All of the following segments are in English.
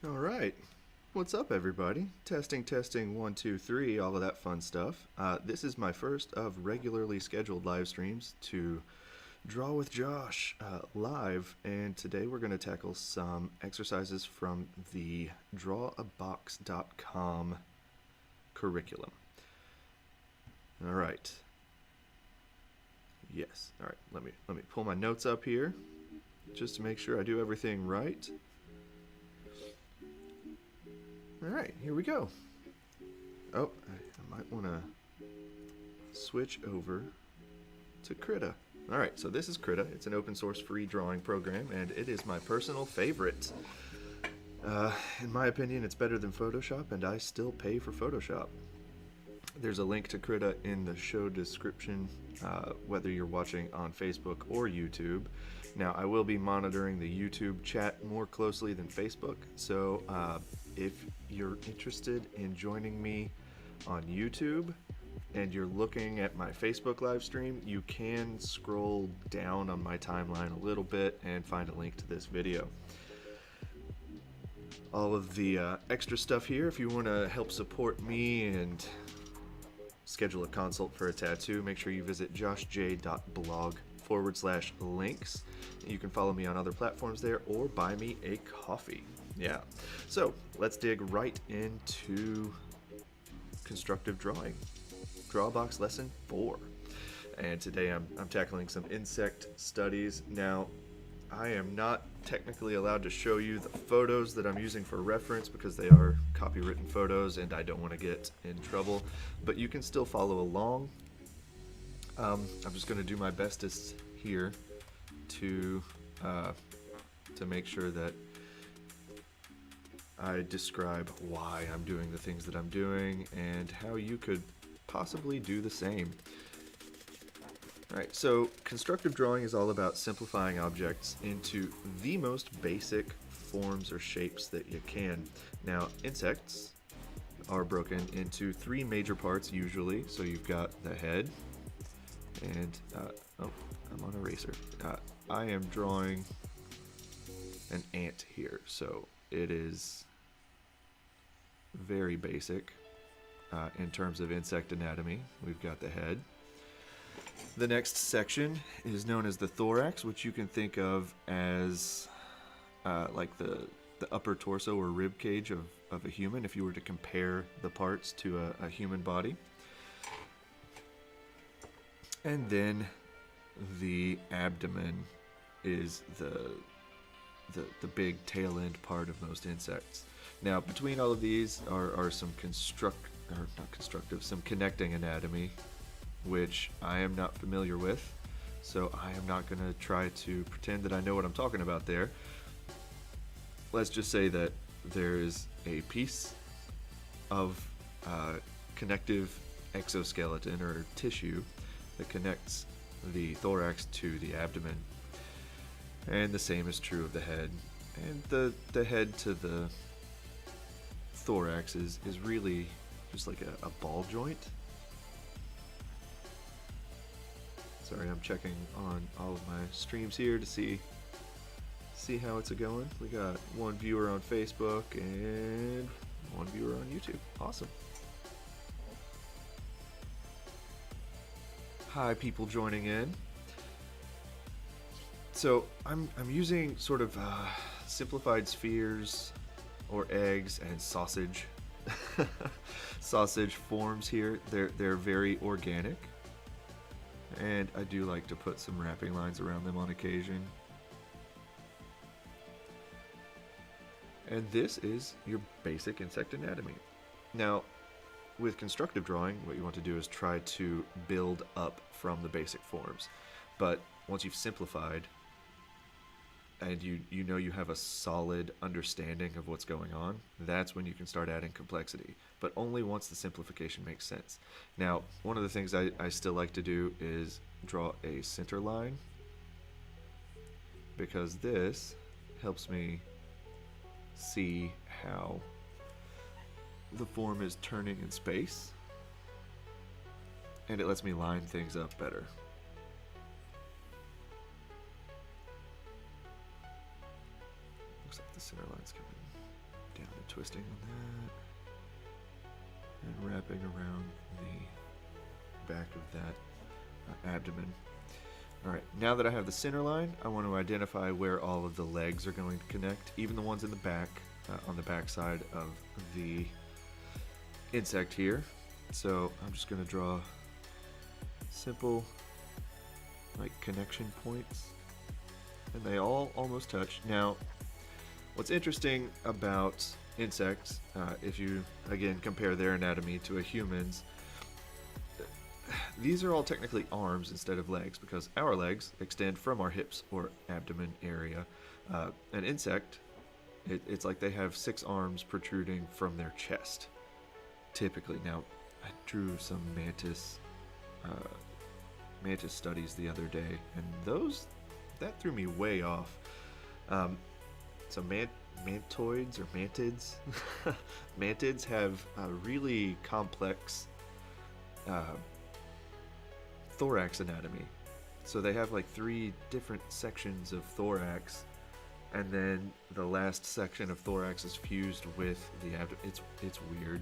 All right. What's up, everybody? Testing, testing, one, two, three, all of that fun stuff. This is my first of regularly scheduled live streams to Draw with Josh live, and today we're going to tackle some exercises from the DrawaBox.com curriculum. All right. Yes. All right. Let me pull my notes up here just to make sure I do everything right. All right, here we go. Oh, I might want to switch over to Krita. All right, so this is Krita. It's an open source free drawing program, and it is my personal favorite. In my opinion, it's better than Photoshop, and I still pay for Photoshop. There's a link to Krita in the show description, whether you're watching on Facebook or YouTube. Now, I will be monitoring the YouTube chat more closely than Facebook, so if you're interested in joining me on YouTube and you're looking at my Facebook live stream, you can scroll down on my timeline a little bit and find a link to this video. All of the extra stuff here, if you want to help support me and schedule a consult for a tattoo, make sure you visit joshj.blog/links. You can follow me on other platforms there or buy me a coffee. Yeah, so let's dig right into constructive drawing. DrawaBox lesson 4. And today I'm tackling some insect studies. Now, I am not technically allowed to show you the photos that I'm using for reference because they are copywritten photos and I don't want to get in trouble, but you can still follow along. I'm just going to do my bestest here to make sure that I describe why I'm doing the things that I'm doing and how you could possibly do the same. Alright, so constructive drawing is all about simplifying objects into the most basic forms or shapes that you can. Now, insects are broken into 3 major parts usually. So you've got the head, and oh, I'm on eraser. I am drawing an ant here, so it is very basic in terms of insect anatomy. We've got the head. The next section is known as the thorax, which you can think of as like the upper torso or rib cage of a human if you were to compare the parts to a human body. And then the abdomen is the big tail end part of most insects. Now, between all of these are some some connecting anatomy, which I am not familiar with, so I am not going to try to pretend that I know what I'm talking about there. Let's just say that there is a piece of connective exoskeleton or tissue that connects the thorax to the abdomen, and the same is true of the head. And the head to the thorax is really just like a ball joint. Sorry, I'm checking on all of my streams here to see how it's going. We got 1 viewer on Facebook and 1 viewer on YouTube. Awesome. Hi, people joining in. So I'm using sort of simplified spheres or eggs and sausage forms here. They're very organic, and I do like to put some wrapping lines around them on occasion. And this is your basic insect anatomy. Now, with constructive drawing, what you want to do is try to build up from the basic forms. But once you've simplified and you know you have a solid understanding of what's going on, that's when you can start adding complexity, but only once the simplification makes sense. Now, one of the things I still like to do is draw a center line, because this helps me see how the form is turning in space, and it lets me line things up better. Looks like the center line's coming Down and twisting on that. And wrapping around the back of that abdomen. Alright, now that I have the center line, I want to identify where all of the legs are going to connect, even the ones in the back, on the back side of the insect here. So I'm just going to draw simple like connection points, and they all almost touch. Now, what's interesting about insects, if you again compare their anatomy to a human's, these are all technically arms instead of legs because our legs extend from our hips or abdomen area. An insect, it's like they have 6 arms protruding from their chest, typically. Now, I drew some mantis studies the other day, and that threw me way off. So mantoids or mantids, mantids have a really complex thorax anatomy. So they have like 3 different sections of thorax, and then the last section of thorax is fused with the abdomen. It's weird.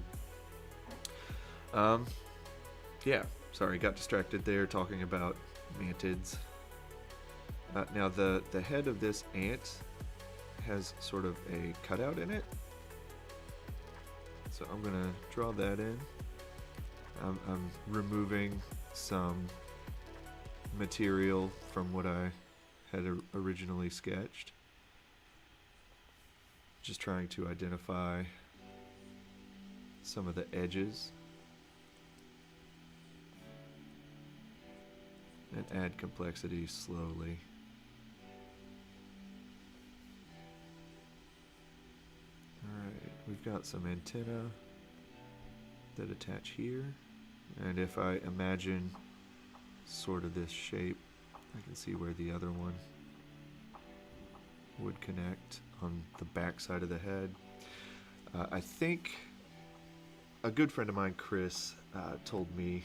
Yeah, sorry, got distracted there talking about mantids. Now the head of this ant has sort of a cutout in it, so I'm gonna draw that in. I'm removing some material from what I had originally sketched, just trying to identify some of the edges and add complexity slowly. Alright, we've got some antennae that attach here, and if I imagine sort of this shape, I can see where the other one would connect on the back side of the head. I think a good friend of mine, Chris, told me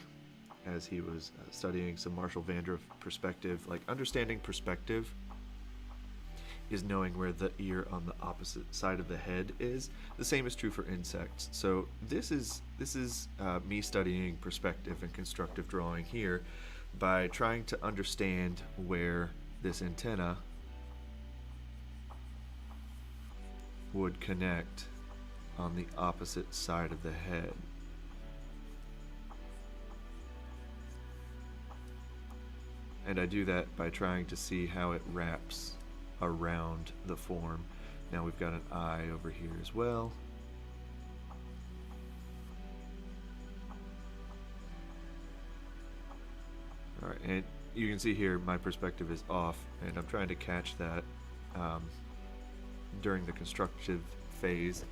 as he was studying some Marshall Vandruff perspective, like understanding perspective is knowing where the ear on the opposite side of the head is. The same is true for insects. So this is me studying perspective and constructive drawing here by trying to understand where this antenna would connect on the opposite side of the head. And I do that by trying to see how it wraps around the form. Now we've got an eye over here as well. Alright, and you can see here my perspective is off, and I'm trying to catch that during the constructive phase.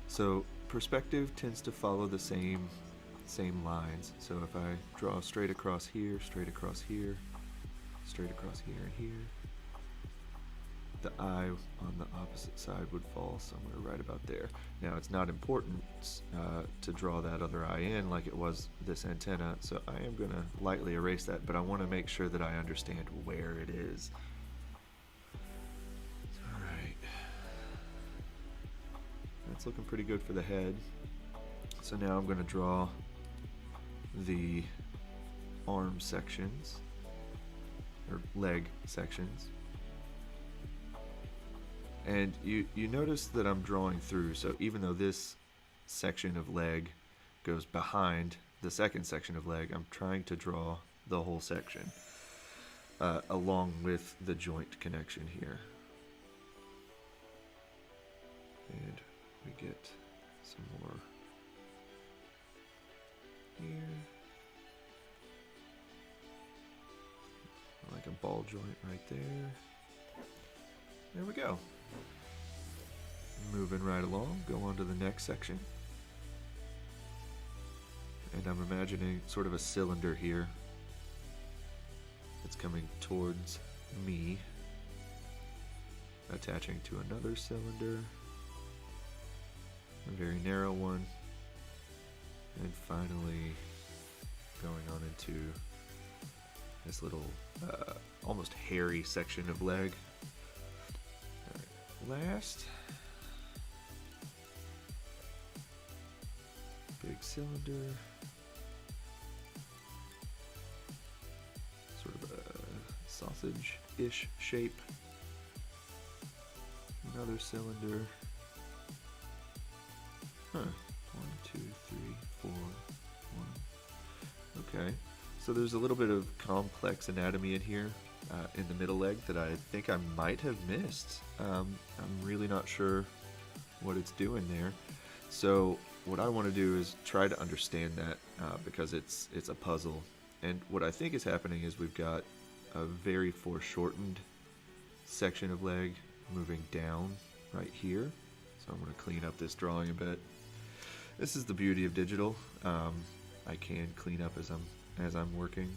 So perspective tends to follow the same lines. So if I draw straight across here, straight across here, straight across here and here, the eye on the opposite side would fall somewhere right about there. Now it's not important to draw that other eye in like it was this antenna, so I am going to lightly erase that, but I want to make sure that I understand where it is. Alright, that's looking pretty good for the head. So now I'm going to draw the arm sections, or leg sections. And you notice that I'm drawing through, so even though this section of leg goes behind the second section of leg, I'm trying to draw the whole section along with the joint connection here. And we get some more here. Like a ball joint right there. There we go. Moving right along, go on to the next section. And I'm imagining sort of a cylinder here. It's coming towards me, attaching to another cylinder, a very narrow one, and finally going on into this little almost hairy section of leg. Last, cylinder. Sort of a sausage-ish shape. Another cylinder. Huh. 1, 2, 3, 4, 1. Okay. So there's a little bit of complex anatomy in here, in the middle leg, that I think I might have missed. I'm really not sure what it's doing there. So what I want to do is try to understand that, because it's a puzzle. And what I think is happening is we've got a very foreshortened section of leg moving down right here. So I'm going to clean up this drawing a bit. This is the beauty of digital. I can clean up as I'm working.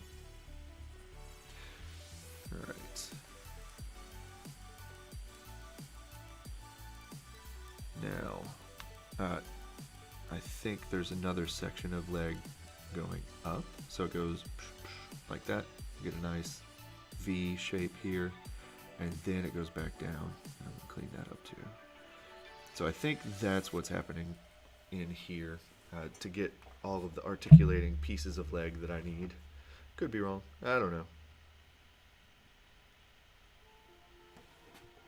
All right. Now, I think there's another section of leg going up, so it goes like that. You get a nice V shape here, and then it goes back down. I'm gonna clean that up too. So I think that's what's happening in here, to get all of the articulating pieces of leg that I need. Could be wrong. I don't know.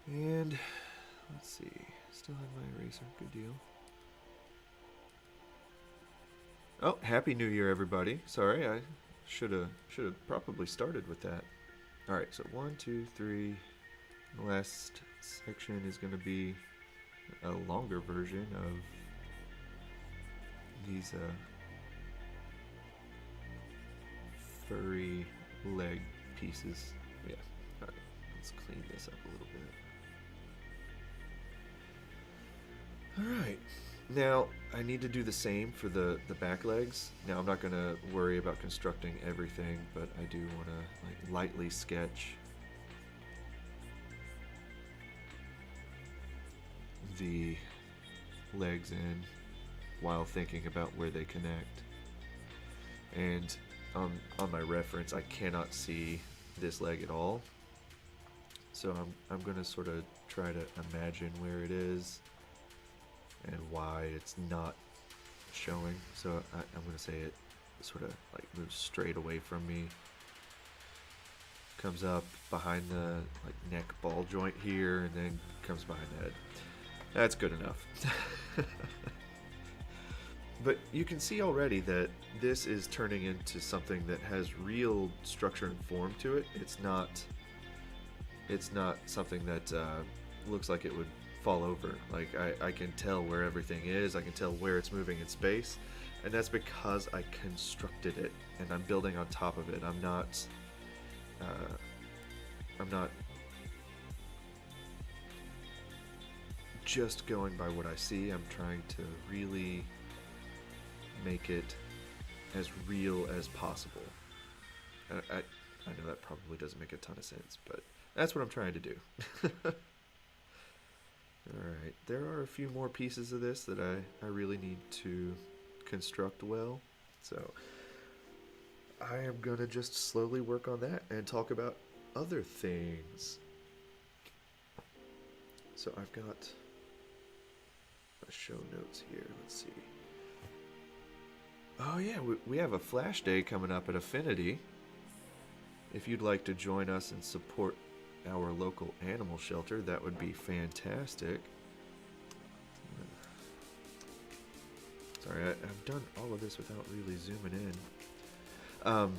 And let's see. Still have my eraser. Good deal. Oh, Happy New Year, everybody. Sorry, I should have probably started with that. All right, so 1, 2, 3. The last section is going to be a longer version of these furry leg pieces. Yeah. All right, let's clean this up a little bit. All right. Now, I need to do the same for the back legs. Now, I'm not going to worry about constructing everything, but I do want to lightly sketch the legs in while thinking about where they connect. And on my reference, I cannot see this leg at all. So I'm going to sort of try to imagine where it is and why it's not showing. So I'm going to say it sort of moves straight away from me, comes up behind the neck ball joint here, and then comes behind the head. That's good enough. But you can see already that this is turning into something that has real structure and form to it. It's not something that looks like it would fall over. I can tell where everything is. I can tell where it's moving in space, and that's because I constructed it and I'm building on top of it. I'm not just going by what I see. I'm trying to really make it as real as possible. I know that probably doesn't make a ton of sense, but that's what I'm trying to do. Alright, there are a few more pieces of this that I really need to construct well, so I am gonna just slowly work on that and talk about other things. So I've got my show notes here. Let's see. Oh yeah, we have a Flash Day coming up at Affinity. If you'd like to join us and support our local animal shelter, that would be fantastic. Sorry, I've done all of this without really zooming in.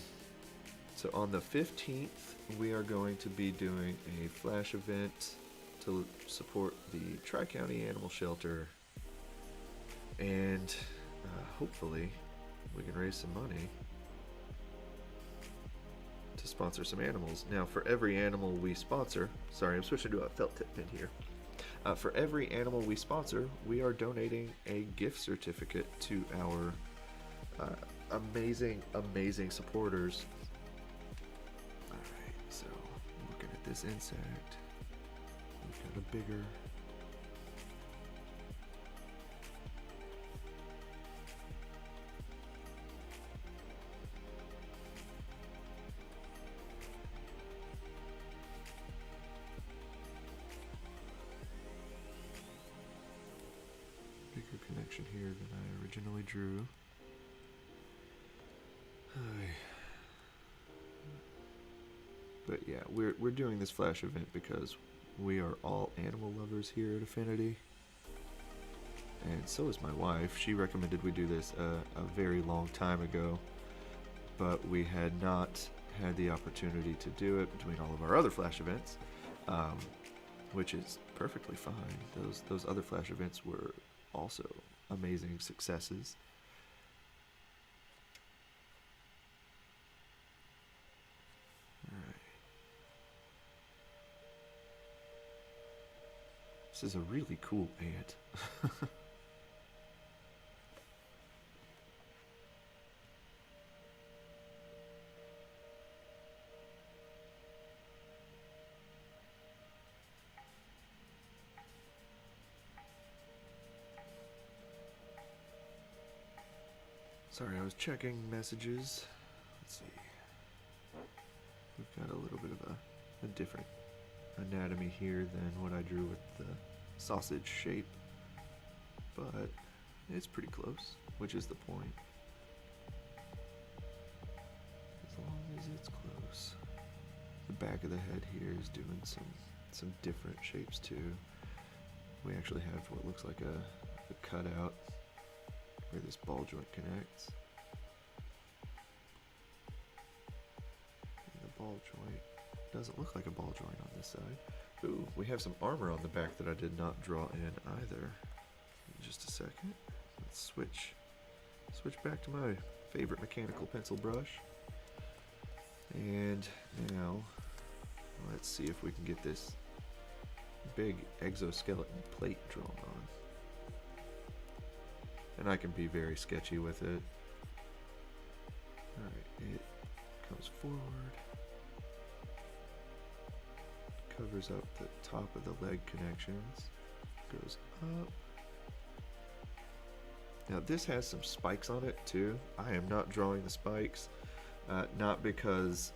So on the 15th, we are going to be doing a flash event to support the Tri-County Animal Shelter, and hopefully we can raise some money to sponsor some animals. Now, for every animal we sponsor, sorry, I'm switching to a felt tip pin here. For every animal we sponsor, we are donating a gift certificate to our amazing supporters. Alright, so looking at this insect, we've got a bigger connection here than I originally drew. But yeah, we're doing this flash event because we are all animal lovers here at Affinity. And so is my wife. She recommended we do this a very long time ago, but we had not had the opportunity to do it between all of our other flash events, which is perfectly fine. Those other flash events were also amazing successes. Alright. This is a really cool ant. Sorry, I was checking messages. Let's see. We've got a little bit of a different anatomy here than what I drew with the sausage shape, but it's pretty close, which is the point. As long as it's close. The back of the head here is doing some different shapes too. We actually have what looks like a cutout where this ball joint connects. And the ball joint doesn't look like a ball joint on this side. Ooh, we have some armor on the back that I did not draw in either. In just a second. Let's switch back to my favorite mechanical pencil brush. And now, let's see if we can get this big exoskeleton plate drawn on. And I can be very sketchy with it. Alright, it comes forward, covers up the top of the leg connections, goes up. Now this has some spikes on it too. I am not drawing the spikes, not because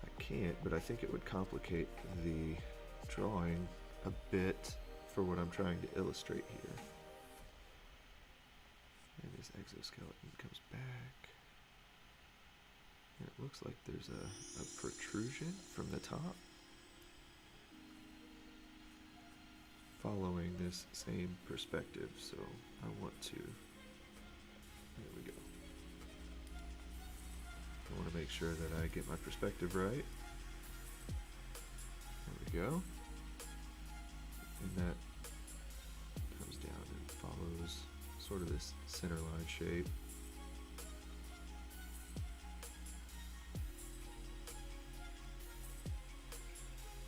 I can't, but I think it would complicate the drawing a bit for what I'm trying to illustrate here. And this exoskeleton comes back. And it looks like there's a protrusion from the top, following this same perspective. So I want to, there we go. I want to make sure that I get my perspective right. There we go. And that comes down and follows sort of this center line shape.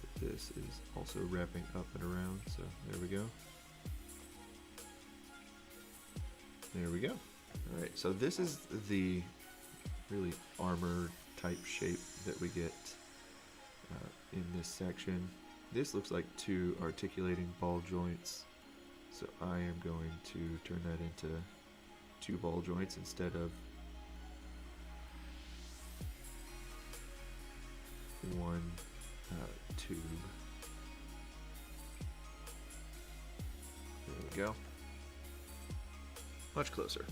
But this is also wrapping up and around, so there we go. There we go. Alright, so this is the really armor type shape that we get in this section. This looks like two articulating ball joints, so I am going to turn that into two ball joints instead of one tube. There we go. Much closer.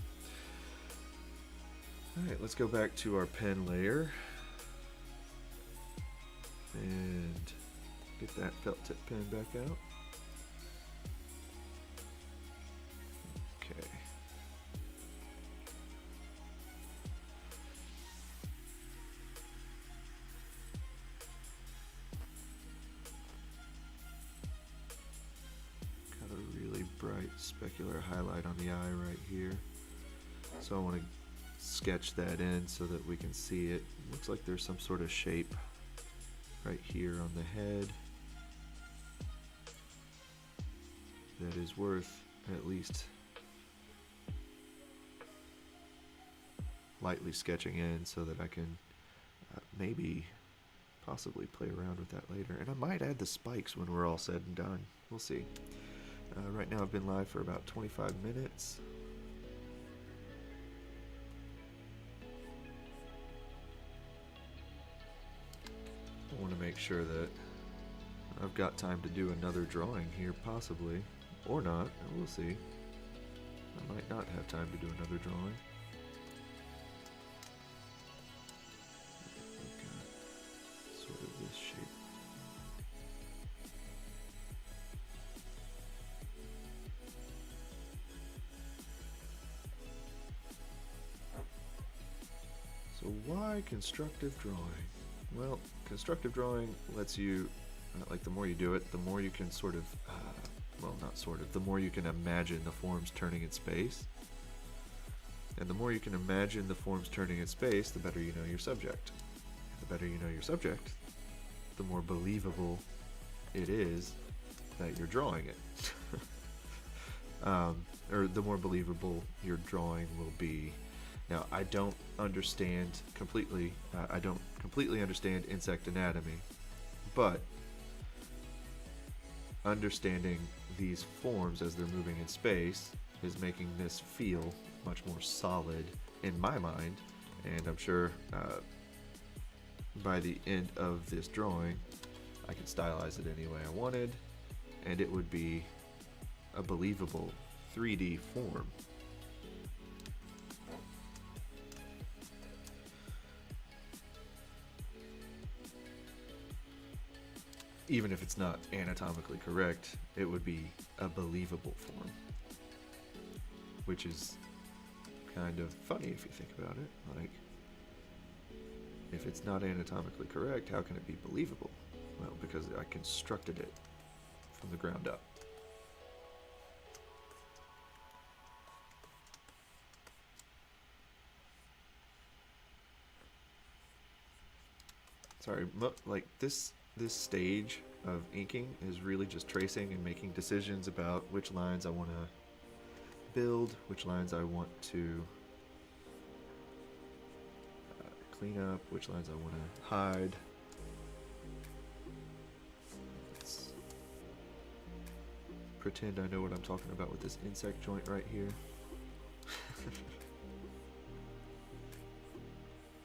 Alright, let's go back to our pen layer and get that felt tip pen back out. Okay. Got a really bright specular highlight on the eye right here. So I want to sketch that in so that we can see it. Looks like there's some sort of shape right here on the head that is worth at least lightly sketching in so that I can maybe possibly play around with that later. And I might add the spikes when we're all said and done. We'll see. Right now I've been live for about 25 minutes. I want to make sure that I've got time to do another drawing here, possibly, or not. We'll see. I might not have time to do another drawing. Why constructive drawing? Well, constructive drawing lets you, like the more you do it, the more you can sort of, well not sort of, the more you can imagine the forms turning in space. And the more you can imagine the forms turning in space, the better you know your subject. The better you know your subject, the more believable it is that you're drawing it. Or the more believable your drawing will be. Now, I don't understand completely, I don't completely understand insect anatomy, but understanding these forms as they're moving in space is making this feel much more solid in my mind, and I'm sure by the end of this drawing I can stylize it any way I wanted, and it would be a believable 3D form. Even if it's not anatomically correct, it would be a believable form, which is kind of funny if you think about it. Like, if it's not anatomically correct, how can it be believable? Well, because I constructed it from the ground up. Sorry, like this stage of inking is really just tracing and making decisions about which lines I want to build, which lines I want to clean up, which lines I want to hide. Let's pretend I know what I'm talking about with this insect joint right here.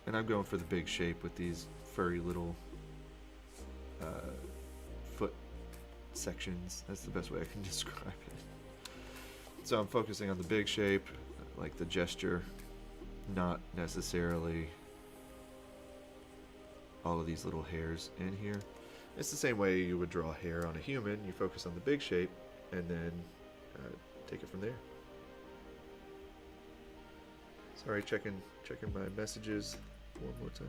And I'm going for the big shape with these furry little foot sections. That's the best way I can describe it. So I'm focusing on the big shape, like the gesture, not necessarily all of these little hairs in here. It's the same way you would draw hair on a human. You focus on the big shape and then take it from there. Sorry, checking my messages one more time.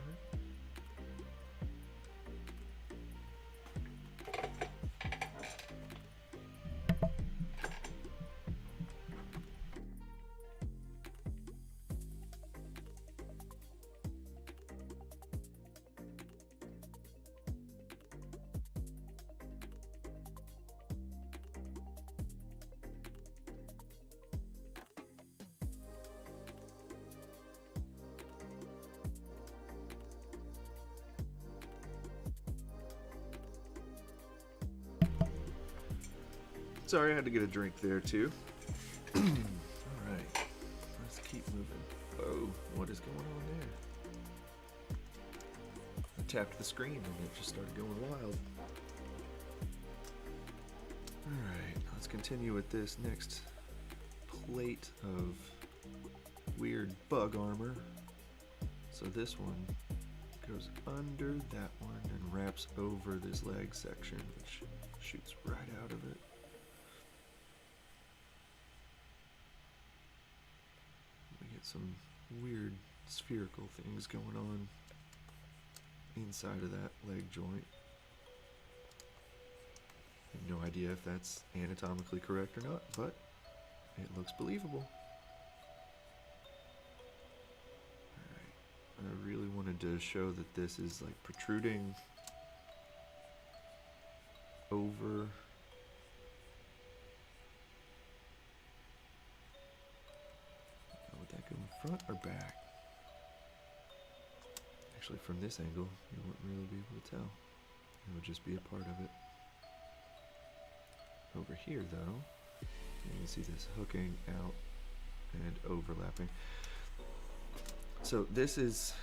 Sorry, I had to get a drink there too. Alright, let's keep moving. Whoa, what is going on there? I tapped the screen and it just started going wild. Alright, let's continue with this next plate of weird bug armor. So this one goes under that one and wraps over this leg section, which shoots right out of it. Some weird spherical things going on inside of that leg joint. I have no idea if that's anatomically correct or not, but it looks believable. Alright, I really wanted to show that this is like protruding over. Would that go in front or back? Actually, from this angle, you wouldn't really be able to tell. It would just be a part of it. Over here, though, you can see this hooking out and overlapping. So this is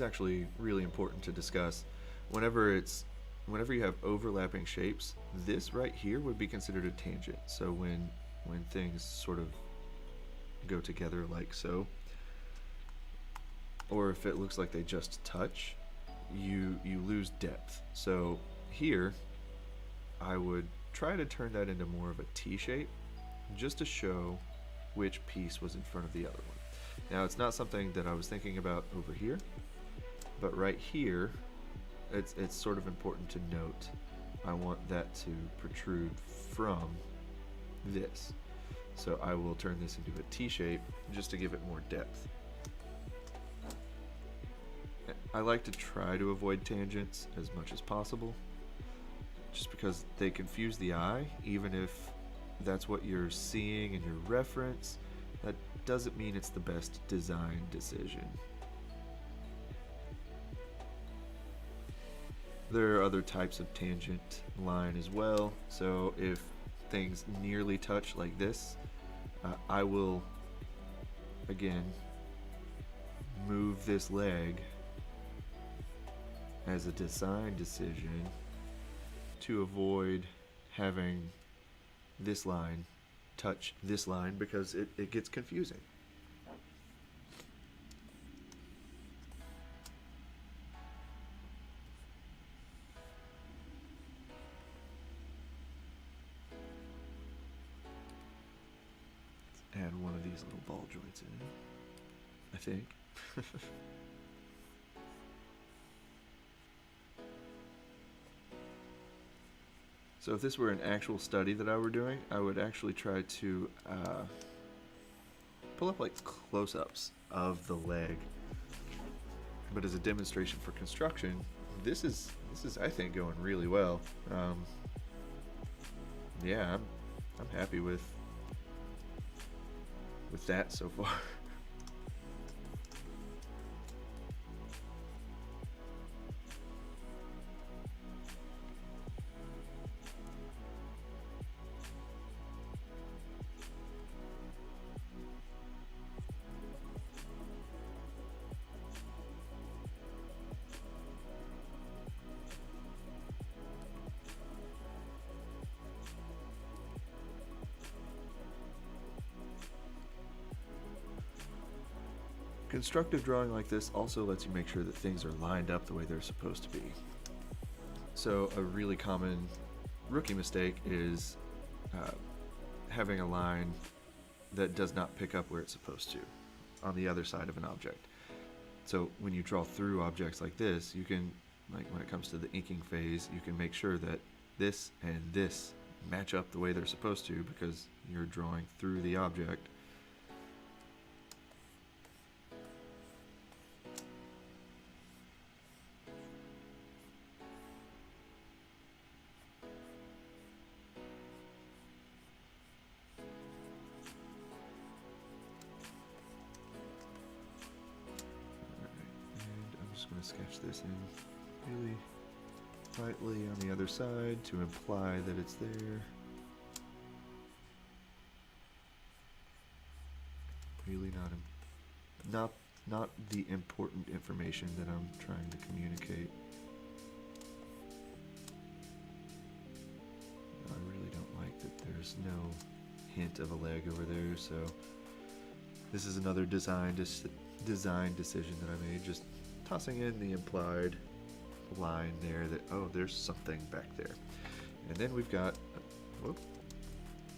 actually really important to discuss. Whenever you have overlapping shapes, this right here would be considered a tangent. So when things sort of go together like so, or if it looks like they just touch, you lose depth. So here I would try to turn that into more of a T shape, just to show which piece was in front of the other one. Now, it's not something that I was thinking about over here, but right here, it's sort of important to note. I want that to protrude from this. So I will turn this into a T shape just to give it more depth. I like to try to avoid tangents as much as possible, just because they confuse the eye. Even if that's what you're seeing in your reference, that doesn't mean it's the best design decision. There are other types of tangent line as well, so if things nearly touch like this, I will, again, move this leg as a design decision to avoid having this line touch this line, because it gets confusing. Add one of these little ball joints in, I think. So if this were an actual study that I were doing, I would actually try to pull up like close-ups of the leg. But as a demonstration for construction, this is I think going really well. Yeah, I'm happy with that so far. Constructive drawing like this also lets you make sure that things are lined up the way they're supposed to be. So a really common rookie mistake is having a line that does not pick up where it's supposed to on the other side of an object. So when you draw through objects like this, you can, like when it comes to the inking phase, you can make sure that this and this match up the way they're supposed to, because you're drawing through the object. Sketch this in really lightly on the other side to imply that it's there. Really not the important information that I'm trying to communicate. I really don't like that there's no hint of a leg over there, so this is another design decision that I made, just tossing in the implied line there that, oh, there's something back there. And then we've got a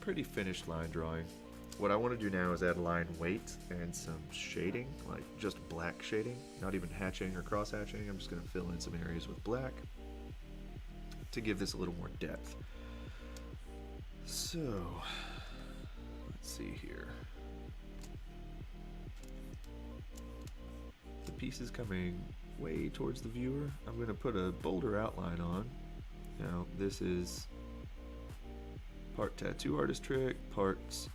pretty finished line drawing. What I want to do now is add line weight and some shading, like just black shading, not even hatching or cross hatching. I'm just going to fill in some areas with black to give this a little more depth. So let's see here. Piece is coming way towards the viewer. I'm going to put a bolder outline on. Now this is part tattoo artist trick, parts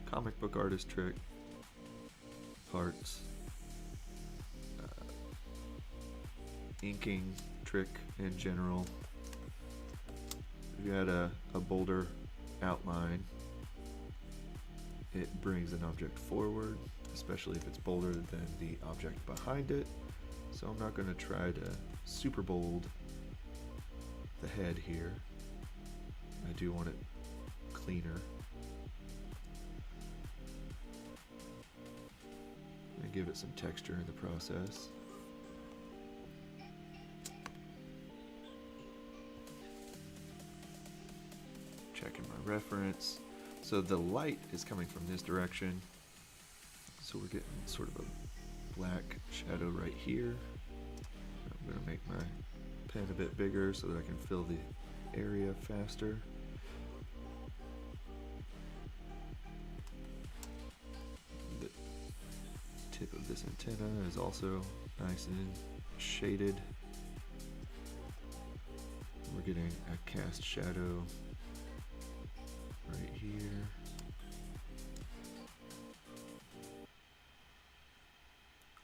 comic book artist trick, parts inking trick in general. We've got a bolder outline. It brings an object forward, especially if it's bolder than the object behind it. So I'm not going to try to super bold the head here. I do want it cleaner. And give it some texture in the process. Checking my reference. So the light is coming from this direction. So we're getting sort of a black shadow right here. I'm going to make my pen a bit bigger so that I can fill the area faster. The tip of this antenna is also nice and shaded. We're getting a cast shadow right here.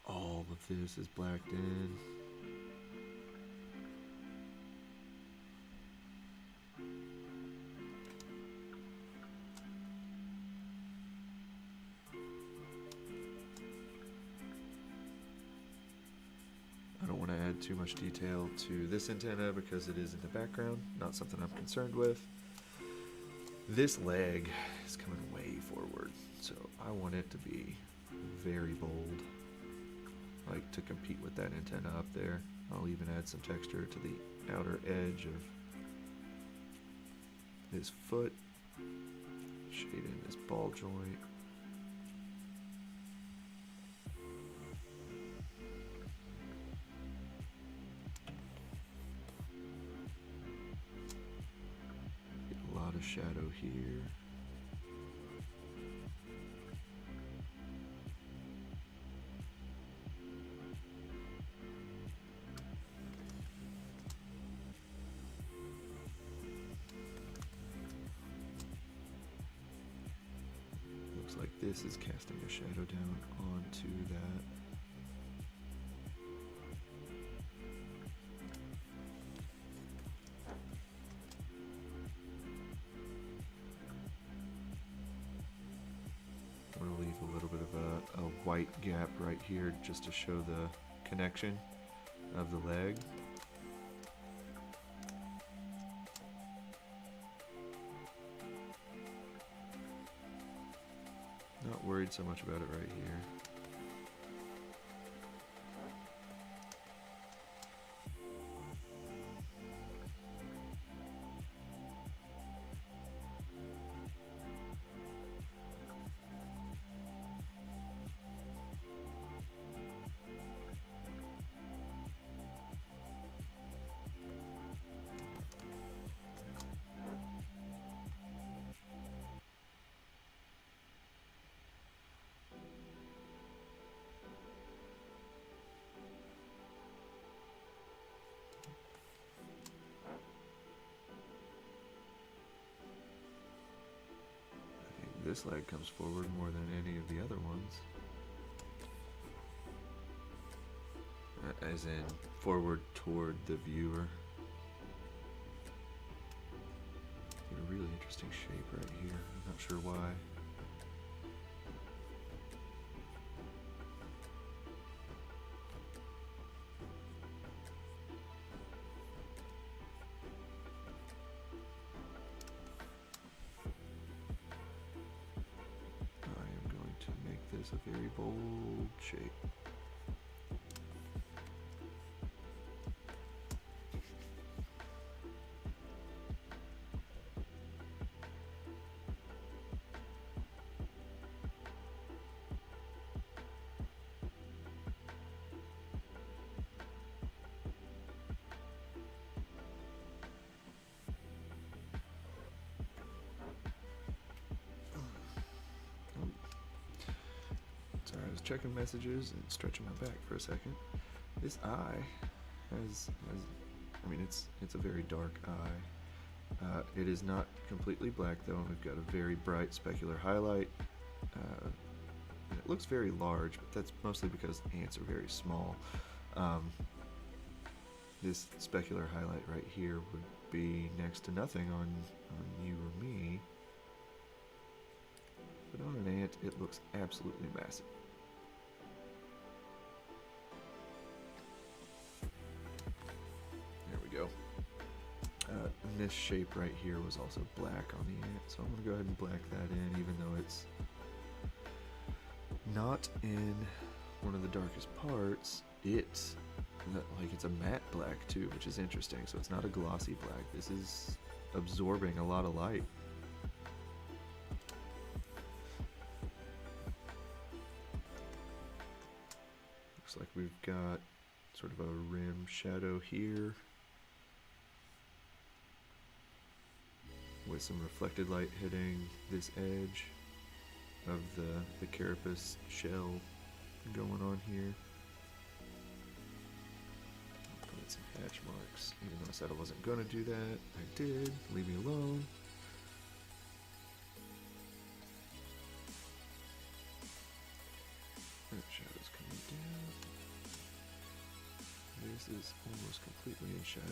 All of this is blacked in. I don't want to add too much detail to this antenna because it is in the background, not something I'm concerned with. This leg is coming way forward, so I want it to be very bold, like to compete with that antenna up there. I'll even add some texture to the outer edge of his foot, shading this ball joint. Get a lot of shadow here. Like this is casting a shadow down onto that. I'm going to leave a little bit of a white gap right here just to show the connection of the leg. Not worried so much about it right here. This leg comes forward more than any of the other ones. As in, forward toward the viewer. Get a really interesting shape right here. I'm not sure why. This a very bold shape. Sorry, I was checking messages and stretching my back for a second. This eye has I mean, it's a very dark eye. It is not completely black though, and we've got a very bright specular highlight. And it looks very large, but that's mostly because ants are very small. This specular highlight right here would be next to nothing on you or me. But on an ant, it looks absolutely massive. There we go. And this shape right here was also black on the ant, so I'm going to go ahead and black that in, even though it's not in one of the darkest parts. It's a matte black too, which is interesting. So it's not a glossy black. This is absorbing a lot of light. like we've got sort of a rim shadow here with some reflected light hitting this edge of the carapace shell going on here. Put some hatch marks, even though I said I wasn't going to do that. I did. Leave me alone. Shadow's coming down. This is almost completely in shadow,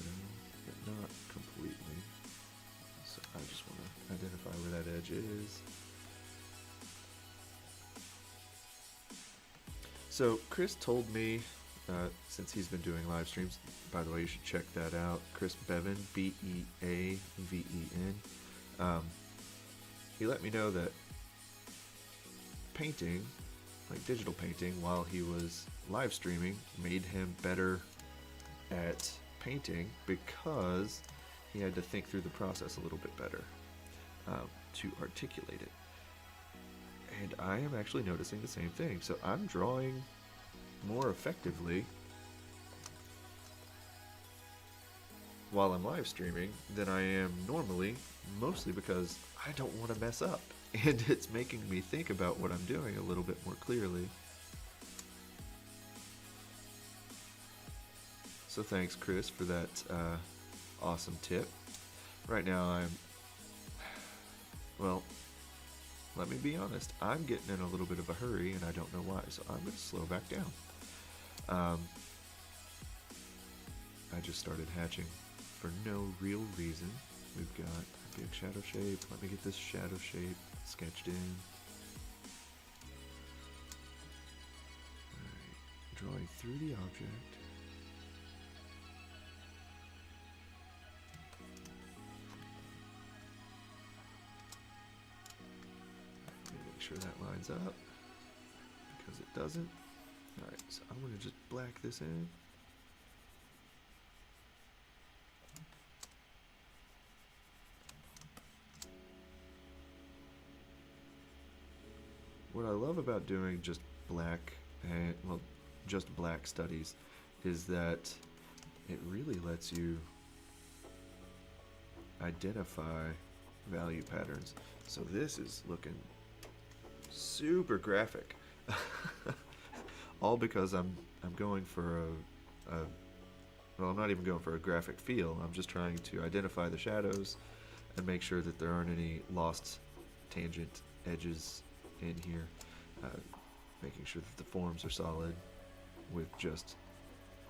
but not completely. So I just want to identify where that edge is. So Chris told me, since he's been doing live streams, by the way, you should check that out. Chris Bevan, Beaven. He let me know that painting, like digital painting, while he was live streaming, made him better at painting because he had to think through the process a little bit better to articulate it. And I am actually noticing the same thing. So I'm drawing more effectively while I'm live streaming than I am normally, mostly because I don't want to mess up. And it's making me think about what I'm doing a little bit more clearly. So thanks, Chris, for that awesome tip. Right now well, let me be honest, I'm getting in a little bit of a hurry and I don't know why, so I'm going to slow back down. I just started hatching for no real reason. We've got a big shadow shape. Let me get this shadow shape sketched in. Alright, drawing through the object. Make sure that lines up, because it doesn't. Alright, so I'm going to just black this in. What I love about doing just black, just black studies, is that it really lets you identify value patterns. So this is looking super graphic, all because I'm going for well, I'm not even going for a graphic feel. I'm just trying to identify the shadows and make sure that there aren't any lost tangent edges in here, making sure that the forms are solid with just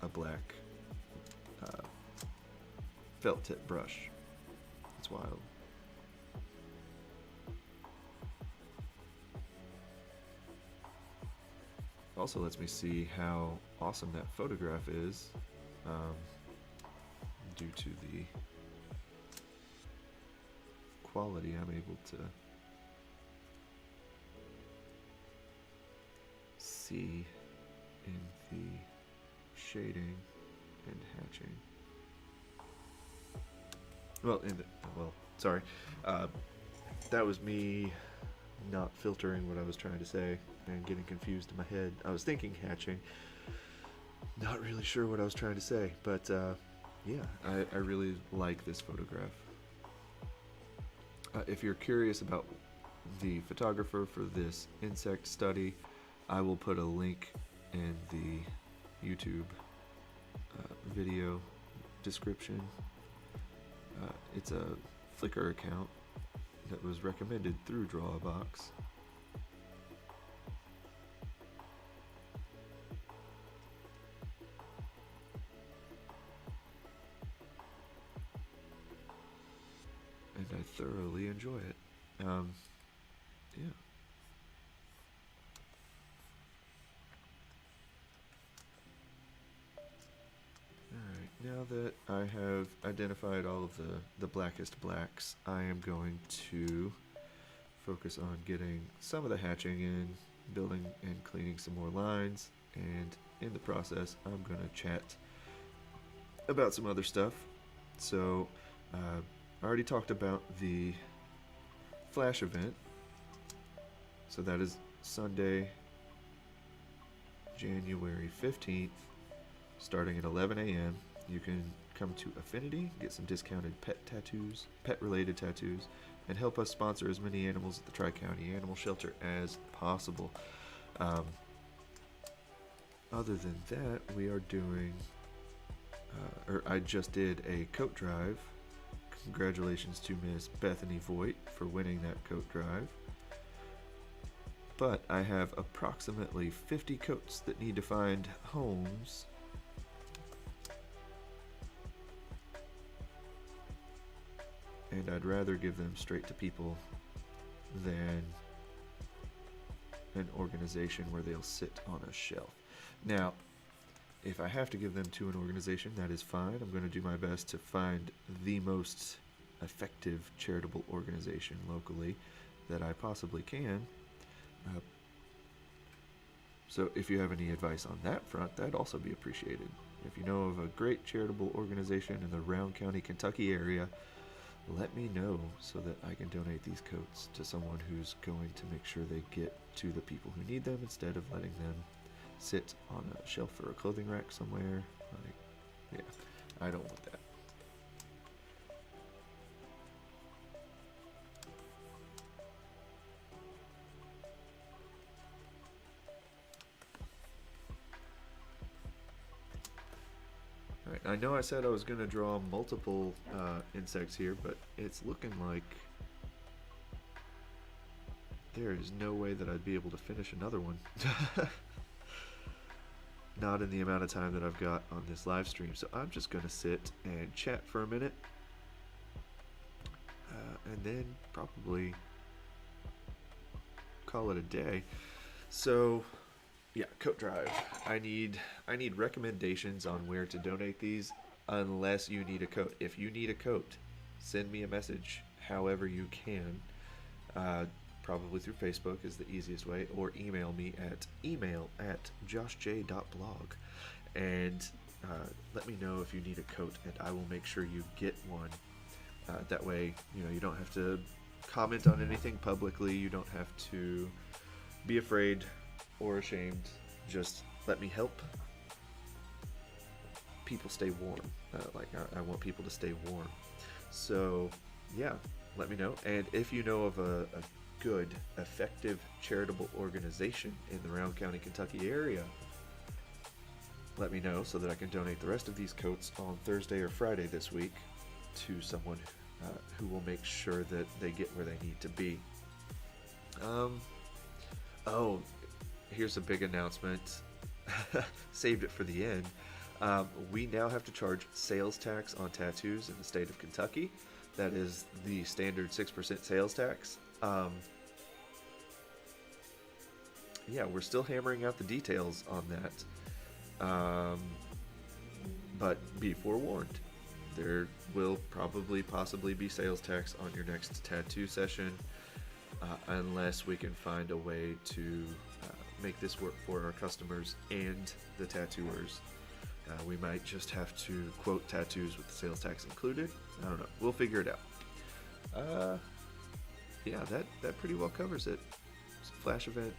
a black felt tip brush. It's wild. Also lets me see how awesome that photograph is, due to the quality I'm able to see in the shading and hatching. Sorry. That was me not filtering what I was trying to say and getting confused in my head. I was thinking hatching, not really sure what I was trying to say, but yeah, I really like this photograph. If you're curious about the photographer for this insect study, I will put a link in the YouTube video description. It's a Flickr account that was recommended through DrawaBox. And I thoroughly enjoy it. Yeah. Alright, now that I have identified all of the blackest blacks, I am going to focus on getting some of the hatching in, building and cleaning some more lines, and in the process I'm going to chat about some other stuff. So I already talked about the Flash event, so that is Sunday, January 15th, starting at 11 a.m. You can come to Affinity, get some discounted pet-related tattoos, and help us sponsor as many animals at the Tri-County Animal Shelter as possible. Other than that, we are doing, I just did a coat drive. Congratulations to Miss Bethany Voigt for winning that coat drive. But I have approximately 50 coats that need to find homes. And I'd rather give them straight to people than an organization where they'll sit on a shelf. Now, if I have to give them to an organization, that is fine. I'm going to do my best to find the most effective charitable organization locally that I possibly can. So if you have any advice on that front, that'd also be appreciated. If you know of a great charitable organization in the Round County, Kentucky area, let me know so that I can donate these coats to someone who's going to make sure they get to the people who need them instead of letting them sit on a shelf or a clothing rack somewhere. Like, yeah, I don't want that. Alright, I know I said I was going to draw multiple insects here, but it's looking like there is no way that I'd be able to finish another one. Not in the amount of time that I've got on this live stream, so I'm just going to sit and chat for a minute, and then probably call it a day. So yeah, coat drive. I need recommendations on where to donate these, unless you need a coat. If you need a coat, send me a message however you can. Probably through Facebook is the easiest way, or email me at email@joshj.blog, and let me know if you need a coat, and I will make sure you get one. That way, you don't have to comment on anything publicly. You don't have to be afraid or ashamed. Just let me help people stay warm. I want people to stay warm. So yeah, let me know. And if you know of a good, effective charitable organization in the Round County, Kentucky area, let me know so that I can donate the rest of these coats on Thursday or Friday this week to someone who will make sure that they get where they need to be. Oh, here's a big announcement. Saved it for the end. We now have to charge sales tax on tattoos in the state of Kentucky. That is the standard 6% sales tax. Yeah, we're still hammering out the details on that. But be forewarned, there will possibly be sales tax on your next tattoo session, unless we can find a way to make this work for our customers and the tattooers. We might just have to quote tattoos with the sales tax included. I don't know. We'll figure it out. Yeah, that pretty well covers it. Flash event,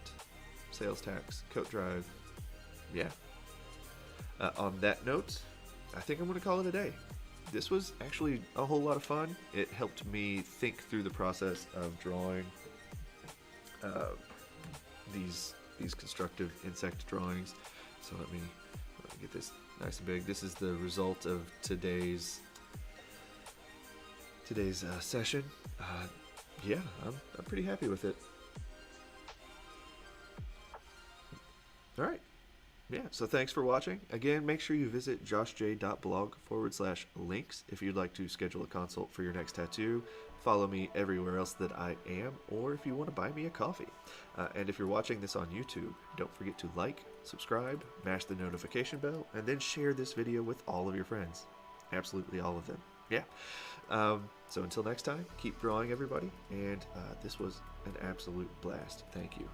sales tax, coat drive. Yeah. On that note, I think I'm going to call it a day. This was actually a whole lot of fun. It helped me think through the process of drawing these constructive insect drawings. So let me get this nice and big. This is the result of today's session. Yeah, I'm pretty happy with it. All right. Yeah, so thanks for watching. Again, make sure you visit joshj.blog/links if you'd like to schedule a consult for your next tattoo. Follow me everywhere else that I am, or if you want to buy me a coffee. And if you're watching this on YouTube, don't forget to like, subscribe, mash the notification bell, and then share this video with all of your friends. Absolutely all of them. Yeah. So until next time, keep drawing, everybody, and this was an absolute blast. Thank you.